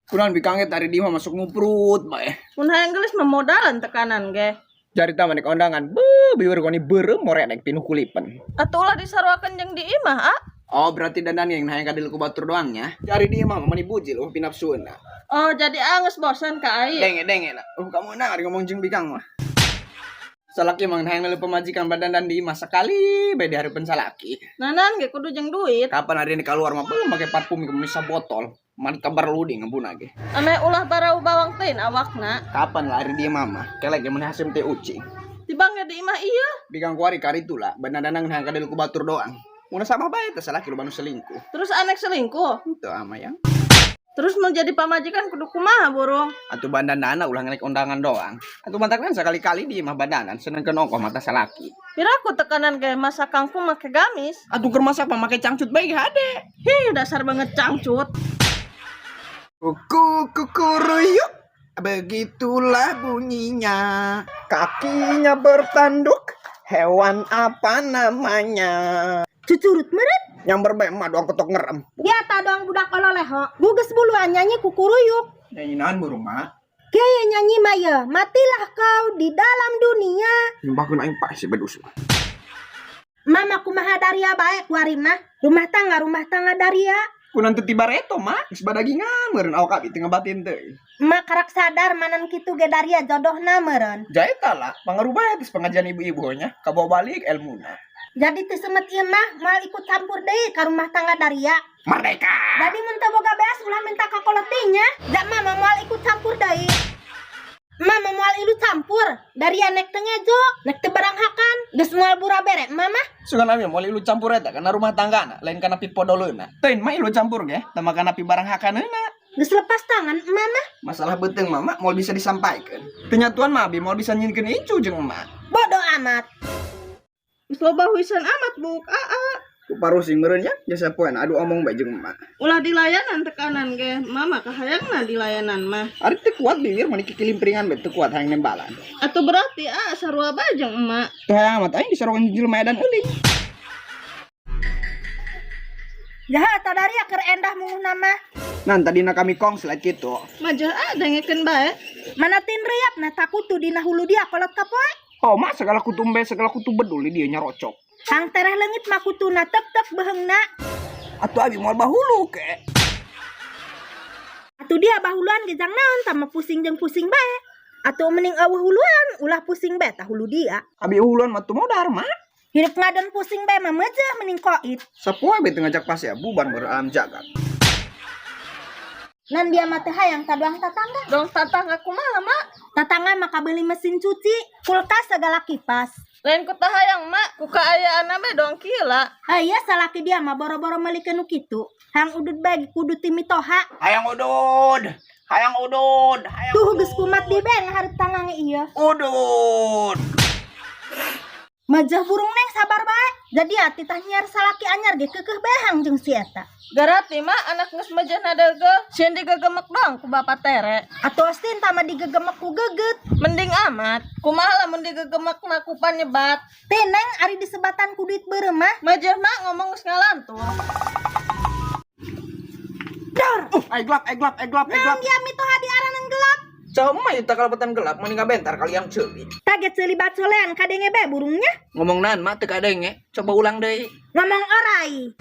Kurang bikange tari di mah masuk nguprut bae. Mun hayang geus memodalan tekanan ge. Jari taman kondangan. Biwer koni beurem more rek pinuh kulipen. Atuh ulah disarwakeun jeung di imah, ah. Oh, berarti dandan yang hayang kadil ku batur doangnya. Jari di mah mani bujil pinapsueuna. Oh, jadi angus bosan ka ai. Denge lah. Kamu na ngomong jeung bikang mah. Salaki mang hayang leueuh pemajikan badandan di mah sakali bae di hareupeun salaki. Nanan ge kudu jeung duit. Kapan hari ini keluar mah make parfum ke misa botol. Man kabar ludi ngebuna ge. Ame ulah barau bawang teuing awakna. Kapan lah hari dia mama? Kelek ge mun hasim teh ucing. Tibang ge di imah ieu. Bikang kuari karitula badandan hayang kadil ku batur doang. Mun sama bae teh salaki lu banu selingkuh. Terus anek selingkuh. Itu ama yang. Terus mau jadi pamajikan kudu kumaha burung. Atuh bandana ulah ngelek undangan doang. Atuh mantakna sekali-kali di mah badanan senengkeun ongkoh mata salaki. Piraku tekanan ge masa kangkung make gamis. Atuh keur masak mah make cangcut bae hade. Hi, dasar banget cangcut. Kukuruyuk. Begitulah bunyinya. Kakinya bertanduk. Hewan apa namanya? Cucurut meren. Yang berbema doang ketok ngerem. Dia tak doang budak ololeho. Guges buluan nyanyi kukuruyuk. Nyanyian burung mah. Kaya nyanyi maya. Matilah kau di dalam dunia. Nyembahkeun aing pak si bedus. Mama kumaha daria baik warimah. Rumah tangga daria. Kunan teu tiba reto mah. Geus badagingan meureun awak abi teu ngabatin teh. Mak karak sadar manan kitu ge daria jodohna meureun. Jaeta lah pangarubah tis pengajian ibu-ibu nya kabawa balik ilmuna. Jadi teu semet ieu mah moal ikut campur deui ka rumah tangga daria. Merdeka. Jadi mun teu boga beas ulah minta ka koletinya. Da mama moal ikut campur deui. Mama moal ilu campur. Daria nek teu ngejo, nek teu baranghakan, geus moal bura bere mama. Sugan abi moal ilu campur eta kana rumah tanggana lain kana pipodoloeuna. Teuin mah ilu campur ge tama kana pi barang hakaneuna. Geus lepas tangan mama. Masalah beuteung mama moal bisa disampaikan. Penyatuan mah abi moal bisa nyieunkeun icu jeung emak. Bodoh amat. Geus loba wisan amat buk. Ku parusing meureun nya jasa poeun adu omong bae jeung emak. Ulah dilayanan tekanan ge. Mama kahayangna dilayanan mah. Ari teu kuat bibir mani kikilim-piringan bae teu kuat hayang nembalan. Atuh berarti sarua bae jeung emak. Teu hayang amat aing disarokan jelema edan euling. Jahat daria keur endah munguna mah. Nan tadina kami konslet kitu. Majah dengekeun bae. Mana tin riapna takutu dina hulu dia kolot ka poe. Oh mak segala kutumbe segala kutu bedul dia nya rocok. Hang tereh leungit mah kutuna tek-tek beheungna. Atuh abi moal bahulu ke. Atuh dia bahuluan ge jang naon tama pusing jeung pusing bae. Atuh mending eueuh huluan ulah pusing bae tah hulu dia. Abi huluan mah teu modar mah. Hirup ngaden pusing bae mah meujeuh mending koit. Sapoe bae teu ngajak pas ya buban beur alam jagat. Nan dia mah teh hayang kadoang tatangga. Dong tatangga kumaha mak? Tatangga mah kabeli mesin cuci, kulkas segala kipas. Lain ku tah hayang mak, ku kaayaanna mah dong kila. Aya salaki dia mah boro-boro meulikeun nu kitu. Hang udud bae kudu ti mitoha. Hayang udud. Hayang udud. Hayang Tuh geus kumat di bae ngaharep tangange ieu. udud. Majah burung neng sabar bae. Jadi ati tah nyiar salaki anyar ge keukeuh bae hang jeung si eta. Garati mah anak geus majahna deugeuh, sieun digegemek doang ku bapa tere. Atuh astin tah mah digegemek ku geugeut. Mending amat. Kumaha lamun digegemekna ku panyebat. Tineng ari disebatan ku duit beureum mah. Majah mah ngomong geus ngalantur. Dor. Eglap. Naon dia mitoha di aranan gelap. Cuma ieu tah kalebetan gelap mending ngabentar kalian ceuli. Kaget seuli bacolean kadenge bae burungnya. Ngomong naon mah teu kadenge. Coba ulang deui. Ngomong orai.